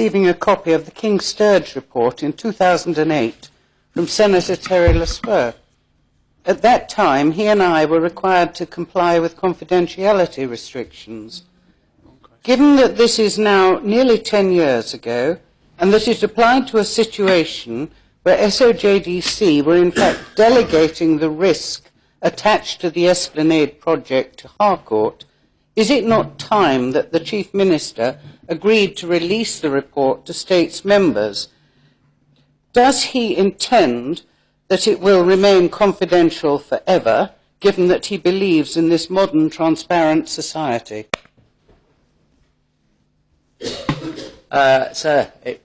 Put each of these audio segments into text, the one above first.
receiving a copy of the King Sturge report in 2008 from Senator Sarah Ferguson. At that time, he and I were required to comply with confidentiality restrictions. Given that this is now nearly 10 years ago, and that it applied to a situation where SOJDC were in fact delegating the risk attached to the Esplanade project to Harcourt, is it not time that the Chief Minister agreed to release the report to States members? Does he intend that it will remain confidential forever, given that he believes in this modern, transparent society? Sir, the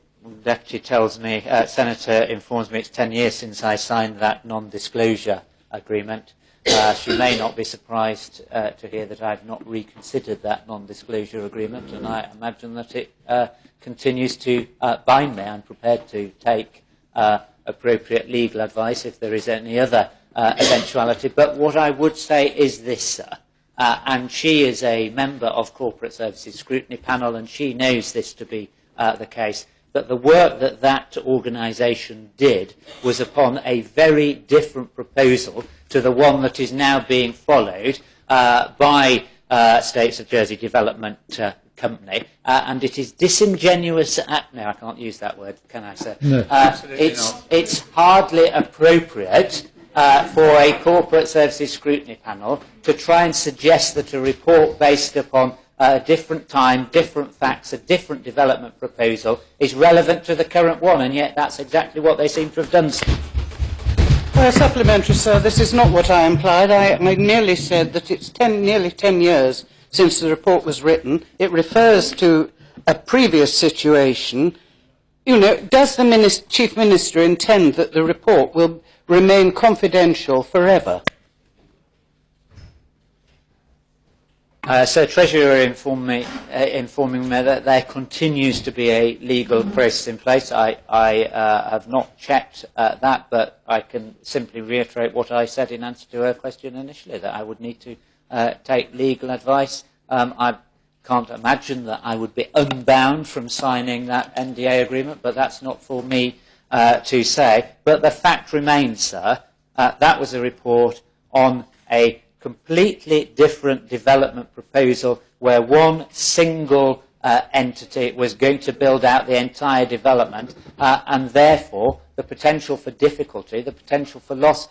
Deputy tells me, Senator informs me it's 10 years since I signed that non-disclosure agreement. She may not be surprised to hear that I've not reconsidered that non-disclosure agreement, and I imagine that it continues to bind me. I'm prepared to take appropriate legal advice if there is any other eventuality. But what I would say is this, sir, and she is a member of Corporate Services Scrutiny Panel, and she knows this to be the case, that the work that that organisation did was upon a very different proposal to the one that is now being followed by States of Jersey Development Company, and it is disingenuous. No, I can't use that word, can I, sir? No, absolutely not. It's hardly appropriate for a Corporate Services Scrutiny Panel to try and suggest that a report based upon a different time, different facts, a different development proposal is relevant to the current one, and yet that's exactly what they seem to have done. Well, supplementary, sir, this is not what I implied. I merely said that it's nearly 10 years since the report was written. It refers to a previous situation. You know, does the Chief Minister intend that the report will remain confidential forever? Sir, Treasurer informing me that there continues to be a legal process in place. I have not checked that, but I can simply reiterate what I said in answer to her question initially, that I would need to take legal advice. I can't imagine that I would be unbound from signing that NDA agreement, but that's not for me to say. But the fact remains, sir, that was a report on a completely different development proposal where one single entity was going to build out the entire development, and therefore the potential for difficulty, the potential for loss,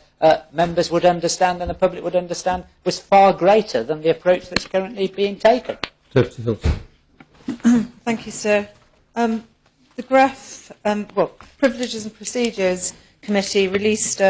members would understand and the public would understand was far greater than the approach that's currently being taken. Thank you, sir. The Privileges and Procedures Committee released